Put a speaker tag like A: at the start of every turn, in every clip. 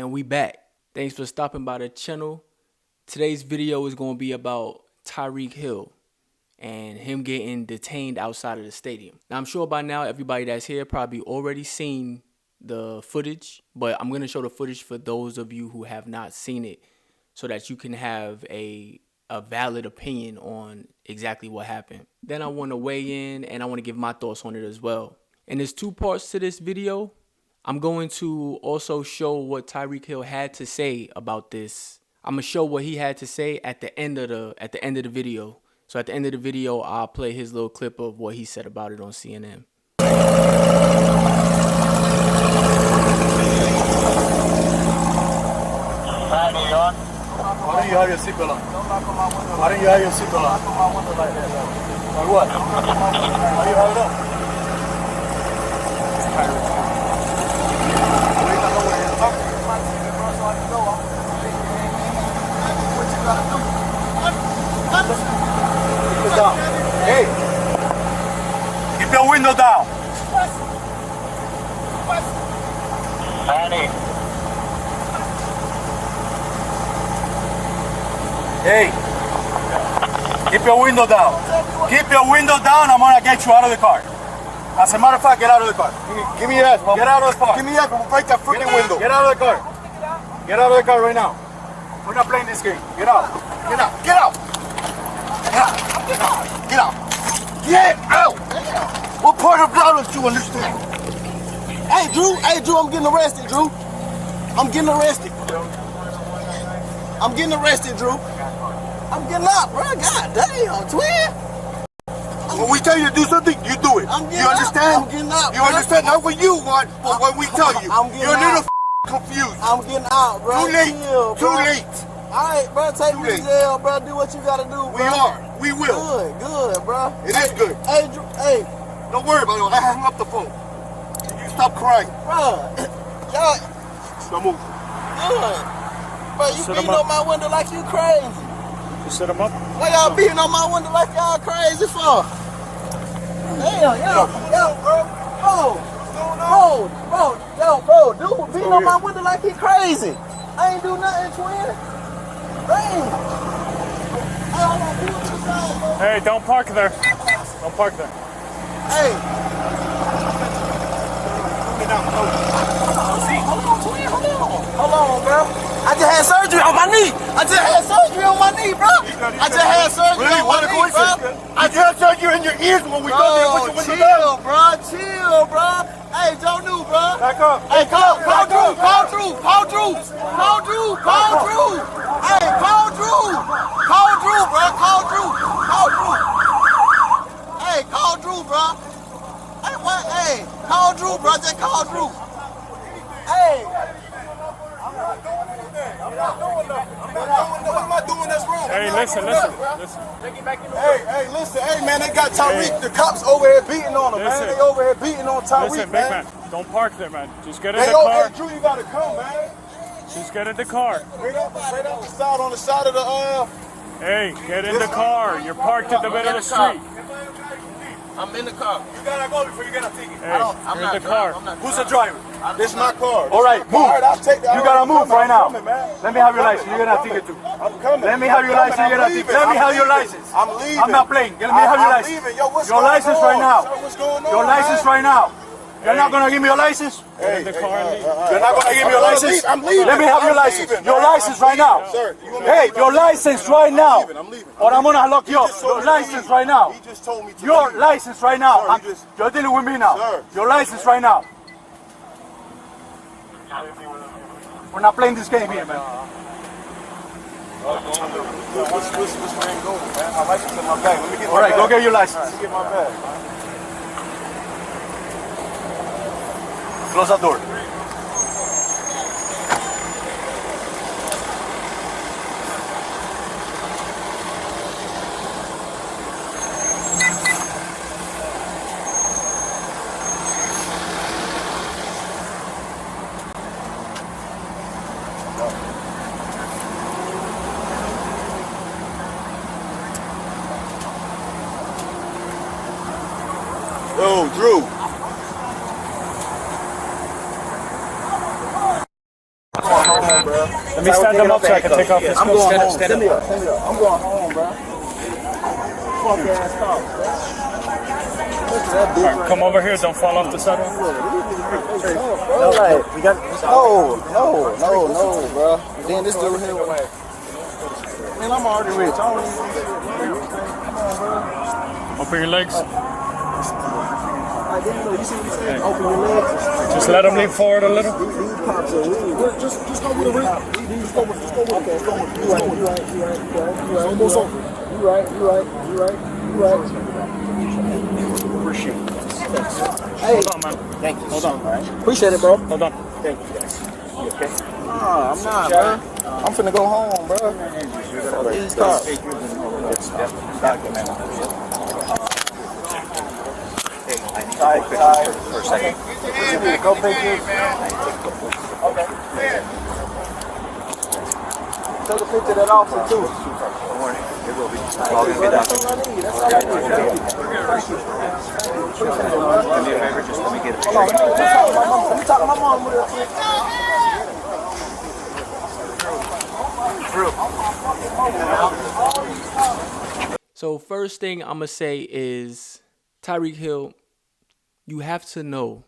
A: And we back. Thanks for stopping by the channel. Today's video is going to be about Tyreek Hill and him getting detained outside of the stadium. Now, I'm sure by now everybody that's here probably already seen the footage, but I'm going to show the footage for those of you who have not seen it so that you can have a valid opinion on exactly what happened. Then I want to weigh in and I want to give my thoughts on it as well. And there's two parts to this video. I'm going to also show what Tyreek Hill had to say about this. I'm gonna show what he had to say at the end of the video. So at the end of the video, I'll play his little clip of what he said about it on CNN.
B: Why don't you have your seatbelt on? Why don't you have your seatbelt on? Or what? Why do you have it on? Hey, keep your window down. Hey, keep your window down. Keep your window down. I'm gonna get you out of the car. As a matter of fact, get out of the car. Give me your ass, Mom. Get out of the car. Give me your ass. I'm gonna break that freaking window. Get out of the car. Get out of the car right now. We're not playing this game. Get out. Get out. Get out. Get out. Get out. Get out. Get out. What part of Dallas do you understand?
C: Hey, Drew, I'm getting arrested, Drew. I'm getting arrested. I'm getting arrested, Drew. I'm getting out, bro. God damn, twin.
B: When we tell you to do something, you do it. You understand?
C: I'm getting out,
B: You understand? Not what you want, but what we tell you. You're a little confused.
C: I'm getting out, bro.
B: Too late.
C: Chill,
B: Too late.
C: All right, bro. Take me to jail, bro. Do what you gotta do, bro.
B: We are. We will.
C: Good, bro.
B: It is good.
C: Hey, Drew. Hey.
B: Don't worry about it. I hung up the phone. You stop crying.
C: Bro. Y'all.
B: Don't move.
C: Good. Bro, you beating on my window like you crazy.
B: You set him up?
C: Why y'all beating on my window like y'all crazy for? Damn, yo, bro, dude beating on my window like he crazy. I ain't do nothing, twin. Damn.
D: Hey, don't park there. Don't park there.
C: Hey. Hold on, bro. I just had surgery on my knee. I just had surgery on my knee, bro. I just had surgery on my knee, bro.
B: I just heard you in your ears when we told you to put your window down.
C: Chill, bro. Hey, Joe New, bro.
B: Back up.
C: Hey, call Drew. Hey, call Drew. Call Drew, bro. Hey, call Drew, bro. Hey, what? Hey, call Drew, bro. Just call Drew. Hey.
B: I'm not doing nothing. What am I doing that's wrong?
D: Hey, listen.
B: Hey, listen. Hey, man, they got Tyreek. The cops over here beating on him, man. They over here beating on Tyreek,
D: Listen,
B: man.
D: big man, don't park there, man. Just get in the
B: Hey,
D: car.
B: Drew, you gotta come, man.
D: Just get in the car.
B: Right up the side, on the side of the,
D: Hey, get in the car. You're parked in the middle of the street.
C: I'm in the car.
B: You gotta go before you get a ticket.
D: Hey, you're in the car.
B: Who's the driver? This is my car.
E: All right, move.
B: All right, I'll take that.
E: You gotta move right now.
B: I'm coming, man.
E: Let me have your license. You're gonna have a ticket too.
B: I'm coming.
E: Let me have your license. You're gonna have a ticket. Let me have your license.
B: I'm leaving.
E: I'm not playing. Let me have your
B: I'm
E: license.
B: leaving. Yo, what's
E: Your
B: going
E: license
B: on?
E: right now.
B: Sir, what's going on,
E: Your license right now. You're not gonna give me your license?
D: Get in the car and leave.
E: You're not gonna give me your license?
B: I'm leaving.
E: Let me have your license. Your license right now.
B: Sir,
E: Hey, your license right now.
B: I'm leaving.
E: Or I'm gonna lock you up.
B: just told
E: Your
B: me to
E: license
B: leave.
E: right now.
B: He just told me to
E: Your
B: leave.
E: license right now.
B: Sir,
E: You're dealing with me now.
B: Sir.
E: Your license right now. We're not playing this game here, man.
B: What's my name going, man? My license in my bag. Let me get my
E: All right,
B: bag.
E: go get your license.
B: Let me get my bag.
E: Close that door.
B: Yo, Drew.
C: bro.
D: Let me stand him up so I can take off his
C: I'm
D: clothes.
C: going home.
A: stand
C: Send me up. I'm going home, bro. Fuck ass talk, bro. Look at that bitch.
D: Alright, come over here. Don't fall off the sidewalk.
C: No, like, we got no, bro. Then this dude here, man, I'm already rich. I don't even.
D: Open your legs.
C: Like, you see what he's saying? Open your legs.
D: Just let him lean forward a little.
C: These pops are weird. Just go with the rip. Just go with it. Okay, you right. Almost over. You right. Appreciate it. Hey.
D: Hold on, man.
C: Thank you.
D: Hold on.
C: Appreciate it, bro.
D: Hold on.
C: Thank you, guys. You okay? Nah, I'm not, bro. I'm finna go home, bro. These cars. For a second. Go pictures. Okay. Take a picture of that officer too. Don't worry, it will be. That's all I need. Thank you. Do me a favor, just let me get a picture. Let me talk to my mom real quick.
A: So first thing I'm gonna say is, Tyreek Hill, you have to know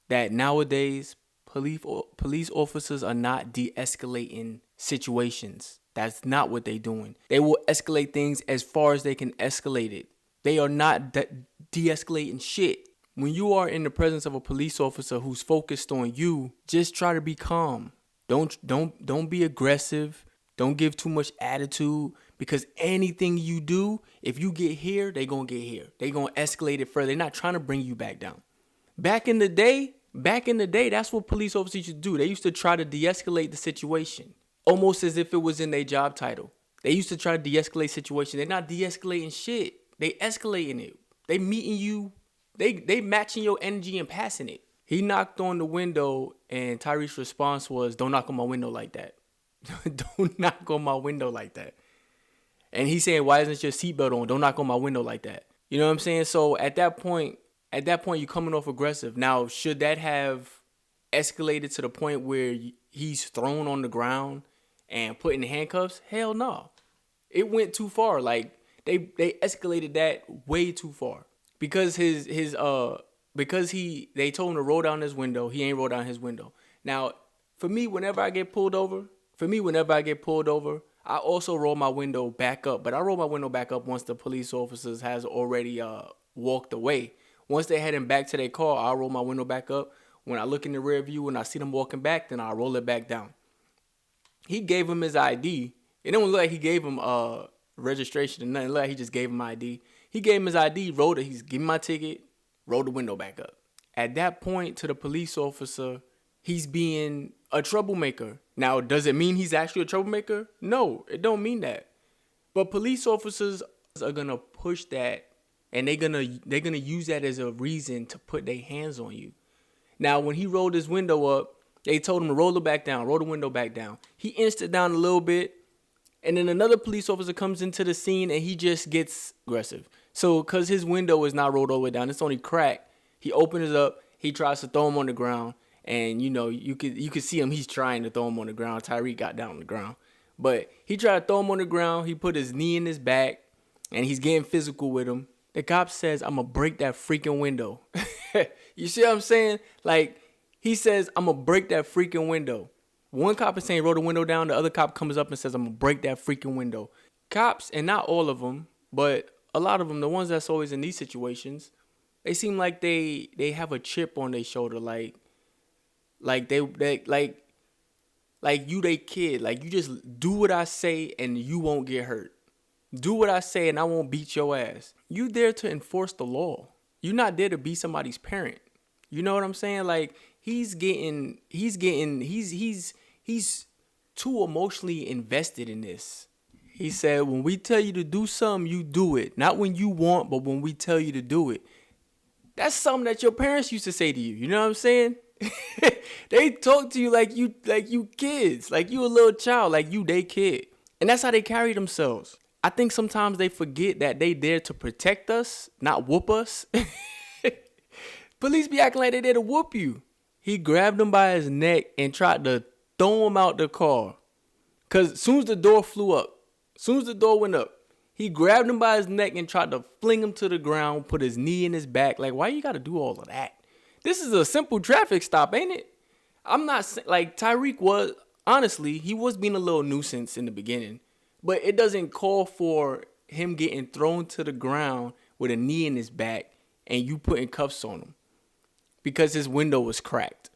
A: that nowadays police officers are not de-escalating situations. That's not what they're doing. They will escalate things as far as they can escalate it. They are not de-escalating shit. When you are in the presence of a police officer who's focused on you, just try to be calm. Don't be aggressive. Don't give too much attitude, because anything you do, if you get here, they gonna get here. They gonna escalate it further. They're not trying to bring you back down. Back in the day, that's what police officers used to do. They used to try to de-escalate the situation, almost as if it was in their job title. They used to try to de-escalate situations. They're not de-escalating shit. They escalating it. They meeting you. They matching your energy and passing it. He knocked on the window, and Tyreek's response was, "Don't knock on my window like that." Don't knock on my window like that. And he's saying, "Why isn't your seatbelt on? Don't knock on my window like that." You know what I'm saying? So at that point, you're coming off aggressive. Now, should that have escalated to the point where he's thrown on the ground and put in handcuffs? Hell no. It went too far. Like they escalated that way too far. Because they told him to roll down his window. He ain't rolled down his window. Now, for me, whenever I get pulled over, I also roll my window back up. But I roll my window back up once the police officers has already walked away. Once they're heading back to their car, I'll roll my window back up. When I look in the rear view and I see them walking back, then I'll roll it back down. He gave him his ID. It don't look like he gave him registration or nothing. It looked like he just gave him ID. He gave him his ID, rolled it. He's gave me my ticket, rolled the window back up. At that point, to the police officer, he's being a troublemaker. Now, does it mean he's actually a troublemaker? No, it don't mean that. But police officers are gonna push that, and they're gonna use that as a reason to put their hands on you. Now, when he rolled his window up, they told him to roll it back down, roll the window back down. He inched it down a little bit, and then another police officer comes into the scene, and he just gets aggressive. So, because his window is not rolled all the way down, it's only cracked, he opens it up, he tries to throw him on the ground, and, you know, you could see him, he's trying to throw him on the ground. Tyreek got down on the ground. But he tried to throw him on the ground, he put his knee in his back, and he's getting physical with him. The cop says, "I'm going to break that freaking window." You see what I'm saying? Like, he says, "I'm going to break that freaking window." One cop is saying, "Roll the window down." The other cop comes up and says, "I'm going to break that freaking window." Cops, and not all of them, but a lot of them, the ones that's always in these situations, they seem like they have a chip on their shoulder. Like you they kid. Like, you just do what I say and you won't get hurt. Do what I say and I won't beat your ass. You there to enforce the law. You're not there to be somebody's parent. You know what I'm saying? Like, he's too emotionally invested in this. He said, when we tell you to do something, you do it. Not when you want, but when we tell you to do it. That's something that your parents used to say to you. You know what I'm saying? They talk to you like you kids, like you a little child, like you they kid. And that's how they carry themselves. I think sometimes they forget that they there to protect us, not whoop us. Police be acting like they there to whoop you. He grabbed him by his neck and tried to throw him out the car. Because as soon as the door flew up, as soon as the door went up, he grabbed him by his neck and tried to fling him to the ground, put his knee in his back. Like, why you got to do all of that? This is a simple traffic stop, ain't it? I'm not, like, Tyreek was, honestly, he was being a little nuisance in the beginning. But it doesn't call for him getting thrown to the ground with a knee in his back and you putting cuffs on him because his window was cracked.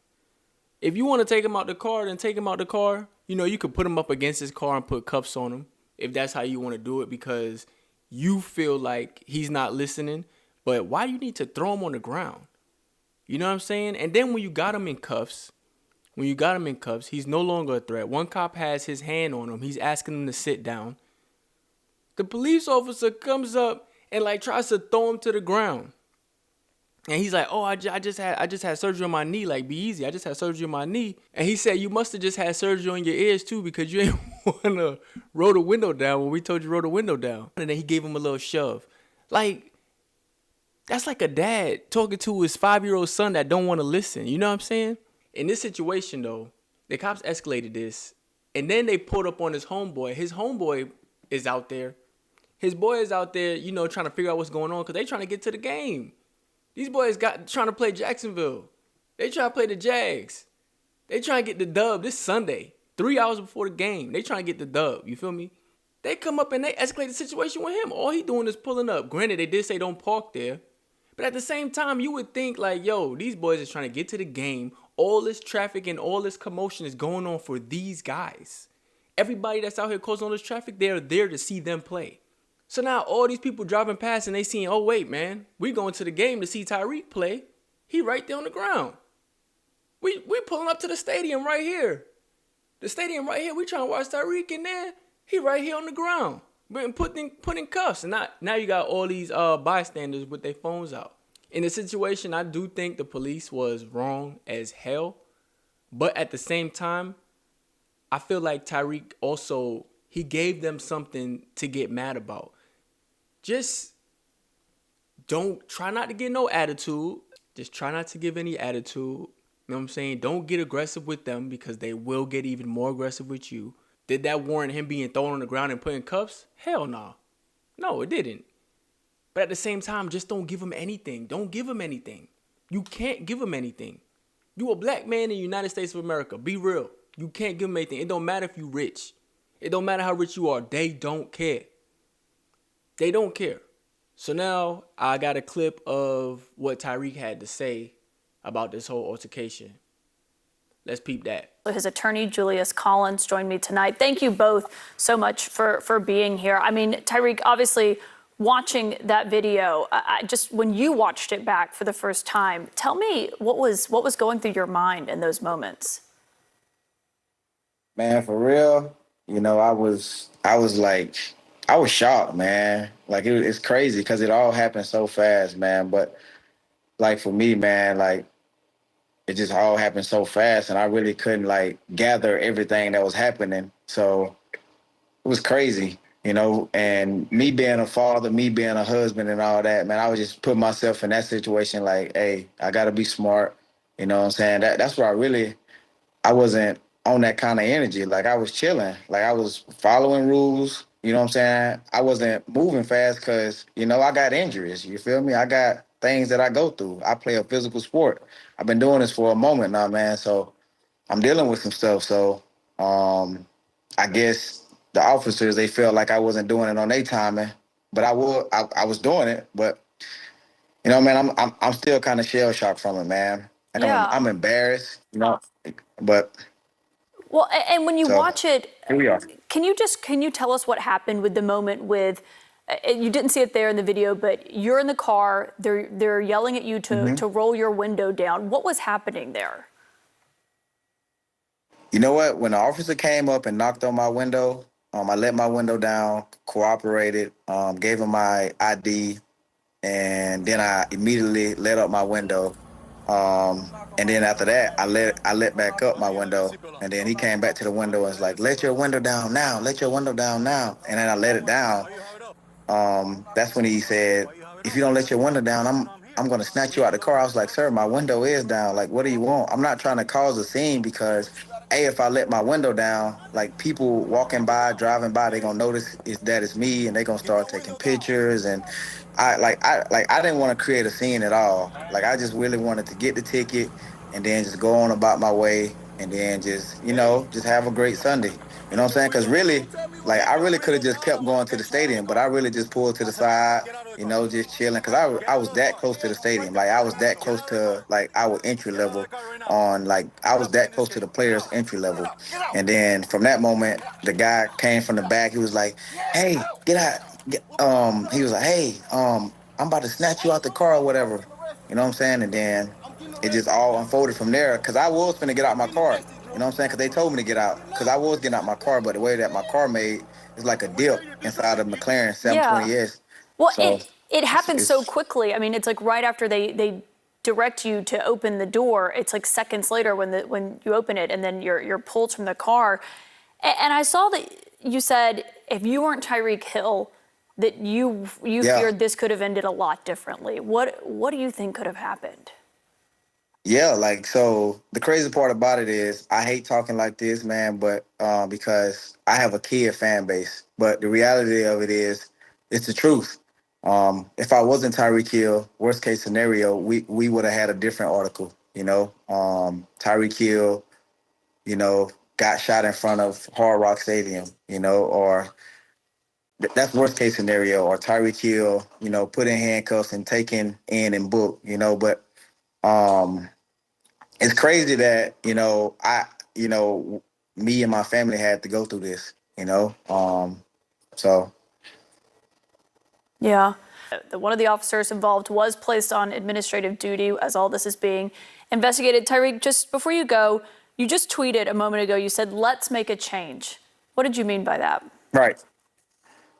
A: If you want to take him out the car, then take him out the car. You know, you could put him up against his car and put cuffs on him if that's how you want to do it because you feel like he's not listening. But why do you need to throw him on the ground? You know what I'm saying? And then when you got him in cuffs, he's no longer a threat. One cop has his hand on him. He's asking him to sit down. The police officer comes up and like tries to throw him to the ground. And he's like, oh, I just had surgery on my knee. Like, be easy. I just had surgery on my knee. And he said, you must have just had surgery on your ears, too, because you ain't want to roll the window down when we told you to roll the window down. And then he gave him a little shove. Like, that's like a dad talking to his 5-year-old son that don't want to listen. You know what I'm saying? In this situation, though, the cops escalated this. And then they pulled up on his homeboy. His homeboy is out there. His boy is out there, you know, trying to figure out what's going on because they trying to get to the game. These boys trying to play Jacksonville. They trying to play the Jags. They trying to get the dub this Sunday, 3 hours before the game. They trying to get the dub. You feel me? They come up and they escalate the situation with him. All he doing is pulling up. Granted, they did say don't park there. But at the same time, you would think like, yo, these boys is trying to get to the game. All this traffic and all this commotion is going on for these guys. Everybody that's out here causing all this traffic, they're there to see them play. So now all these people driving past and they seeing, oh, wait, man, we going to the game to see Tyreek play. He right there on the ground. We pulling up to the stadium right here. The stadium right here, we trying to watch Tyreek in there. He right here on the ground. Been put in cuffs. And now you got all these bystanders with their phones out. In the situation, I do think the police was wrong as hell. But at the same time, I feel like Tyreek also, he gave them something to get mad about. Just try not to get no attitude. Just try not to give any attitude. You know what I'm saying? Don't get aggressive with them because they will get even more aggressive with you. Did that warrant him being thrown on the ground and put in cuffs? Hell no. No, it didn't. But at the same time, just don't give him anything. Don't give him anything. You can't give him anything. You a black man in the United States of America. Be real. You can't give him anything. It don't matter if you rich. It don't matter how rich you are. They don't care. They don't care. So now I got a clip of what Tyreek had to say about this whole altercation. Let's peep that.
F: His attorney, Julius Collins, joined me tonight. Thank you both so much for being here. I mean, Tyreek, obviously, watching that video, just when you watched it back for the first time, tell me what was going through your mind in those moments.
G: Man, for real, you know, I was shocked, man. Like it's crazy because it all happened so fast, man. But like for me, man, like it just all happened so fast, and I really couldn't like gather everything that was happening. So it was crazy, you know. And me being a father, me being a husband, and all that, man, I was just put myself in that situation. Like, hey, I gotta be smart. You know what I'm saying? That's where I wasn't on that kind of energy. Like I was chilling. Like I was following rules. You know what I'm saying? I wasn't moving fast because, you know, I got injuries. You feel me? I got things that I go through. I play a physical sport. I've been doing this for a moment now, man. So I'm dealing with some stuff. So I guess the officers, they felt like I wasn't doing it on their timing, but I was doing it. But, you know, man, I'm still kind of shell shocked from it, man. Like
F: Yeah.
G: I'm embarrassed, you know, but.
F: Well, and when you watch it,
G: here we are.
F: Can you tell us what happened with the moment with, you didn't see it there in the video, but you're in the car, they're yelling at you to roll your window down. What was happening there?
G: You know what? When the officer came up and knocked on my window, I let my window down, cooperated, gave him my ID, and then I immediately let up my window. And then after that, I let back up my window, and then he came back to the window and was like, "Let your window down now. Let your window down now." And then I let it down. That's when he said, "If you don't let your window down, I'm gonna snatch you out of the car." I was like, "Sir, my window is down. Like, what do you want? I'm not trying to cause a scene because hey, if I let my window down, like people walking by, driving by, they gonna notice that it's me, and they gonna start taking pictures. And I didn't want to create a scene at all. Like I just really wanted to get the ticket and then just go on about my way, and then just just have a great Sunday. You know what I'm saying? Because really, like I really could have just kept going to the stadium, but I really just pulled to the side, just chilling. Because I was that close to the stadium. Like I was that close to like our entry level on like I was that close to the players' entry level. And then from that moment, the guy came from the back. He was like, "Hey, get out." He was like, "Hey, I'm about to snatch you out the car or whatever." You know what I'm saying? And then it just all unfolded from there. Cause I was finna get out my car. You know what I'm saying? Cause they told me to get out. Cause I was getting out my car, but the way that my car made is like a dip inside of McLaren
F: Yeah.
G: 720S.
F: Well,
G: So
F: it happens so
G: it's
F: quickly. I mean, it's like right after they direct you to open the door, it's like seconds later when you open it, and then you're pulled from the car. And I saw that you said if you weren't Tyreek Hill, that you
G: yeah.
F: feared this could have ended a lot differently. What do you think could have happened?
G: Yeah, like so the crazy part about it is I hate talking like this, man, but because I have a kid fan base. But the reality of it is it's the truth. If I wasn't Tyreek Hill, worst case scenario, we would have had a different article, Tyreek Hill, got shot in front of Hard Rock Stadium, or that's worst case scenario, or Tyreek Hill, put in handcuffs and taken in and booked, but um it's crazy that you know me and my family had to go through this, so
F: Yeah. One of the officers involved was placed on administrative duty as all this is being investigated. Tyreek, just before you go, you just tweeted a moment ago, you said, "Let's make a change." What did you mean by that?
G: right.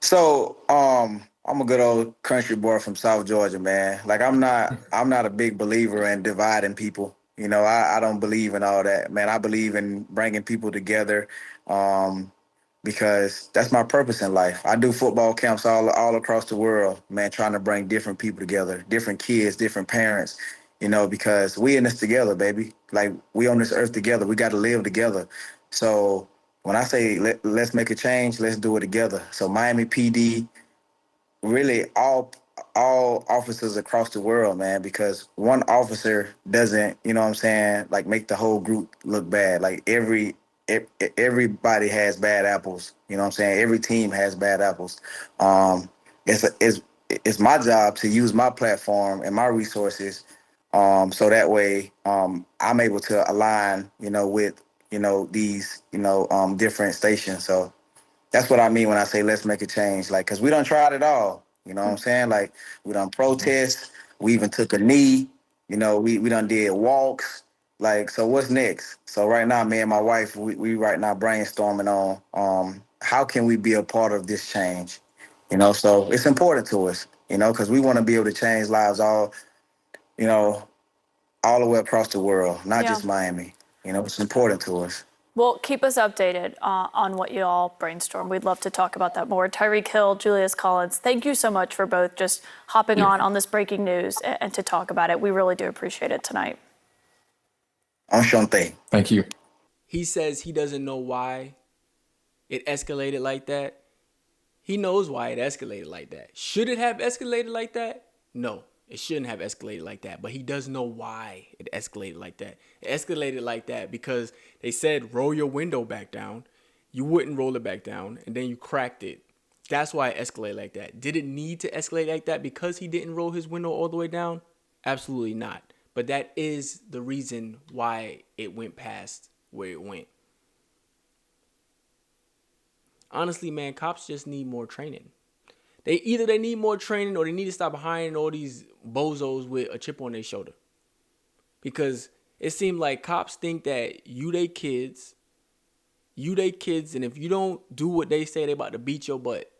G: So I'm a good old country boy from South Georgia, man. Like I'm not a big believer in dividing people. I don't believe in all that, man. I believe in bringing people together. Um, because that's my purpose in life. I do football camps all across the world, man, trying to bring different people together, different kids, different parents, because we in this together, baby. Like we on this earth together. We got to live together. So when I say let's make a change, let's do it together. So Miami PD, really all officers across the world, man, because one officer doesn't, what I'm saying, like make the whole group look bad. Like everybody has bad apples, what I'm saying? Every team has bad apples. Um it's my job to use my platform and my resources so that way I'm able to align, with, these, different stations. So that's what I mean when I say let's make a change. Like, cause we done tried it all. You know what I'm saying? Like we done protest. We even took a knee. We done did walks. Like, so what's next? So right now, me and my wife, we right now brainstorming on how can we be a part of this change? So it's important to us, because we want to be able to change lives you know, all the way across the world, not
F: Yeah.
G: just Miami. It's important to us.
F: Well, keep us updated on what you all brainstorm. We'd love to talk about that more. Tyreek Hill, Julius Collins, thank you so much for both just hopping on this breaking news and to talk about it. We really do appreciate it tonight.
G: Enchanté.
C: Thank you.
A: He says he doesn't know why it escalated like that. He knows why it escalated like that. Should it have escalated like that? No, it shouldn't have escalated like that. But he does know why it escalated like that. It escalated like that because they said roll your window back down. You wouldn't roll it back down, and then you cracked it. That's why it escalated like that. Did it need to escalate like that because he didn't roll his window all the way down? Absolutely not. But that is the reason why it went past where it went. Honestly, man, cops just need more training. They need more training or they need to stop hiring all these bozos with a chip on their shoulder. Because it seems like cops think that you they kids, and if you don't do what they say, they about to beat your butt.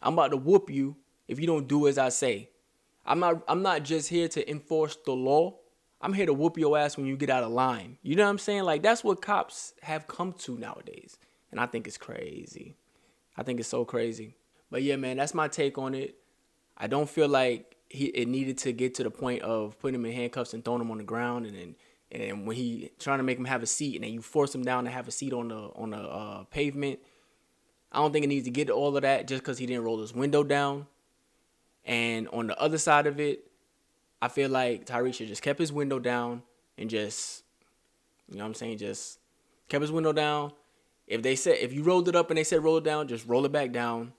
A: I'm about to whoop you if you don't do as I say. I'm not just here to enforce the law. I'm here to whoop your ass when you get out of line. You know what I'm saying? Like, that's what cops have come to nowadays. And I think it's crazy. I think it's so crazy. But yeah, man, that's my take on it. I don't feel like it needed to get to the point of putting him in handcuffs and throwing him on the ground and then And when he trying to make him have a seat, and then you force him down to have a seat on the pavement, I don't think it needs to get to all of that just because he didn't roll his window down. And on the other side of it, I feel like Tyreek should just kept his window down and just, you know what I'm saying, just kept his window down. If you rolled it up and they said roll it down, just roll it back down.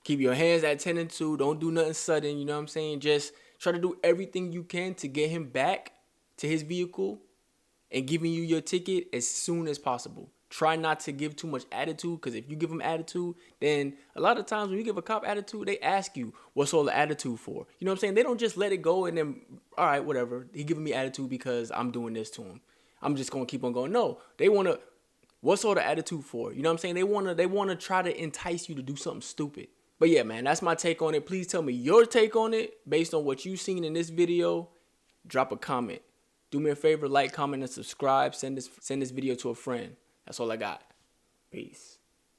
A: Keep your hands at 10 and 2. Don't do nothing sudden, you know what I'm saying? Just try to do everything you can to get him back to his vehicle and giving you your ticket as soon as possible. Try not to give too much attitude, because if you give them attitude, then a lot of times when you give a cop attitude, they ask you, what's all the attitude for? You know what I'm saying? They don't just let it go and then, all right, whatever. He giving me attitude because I'm doing this to him. I'm just going to keep on going. No, they want to, what's all the attitude for? You know what I'm saying? They want to try to entice you to do something stupid. But yeah, man, that's my take on it. Please tell me your take on it based on what you've seen in this video. Drop a comment. Do me a favor, like, comment, and subscribe. Send this video to a friend. That's all I got. Peace.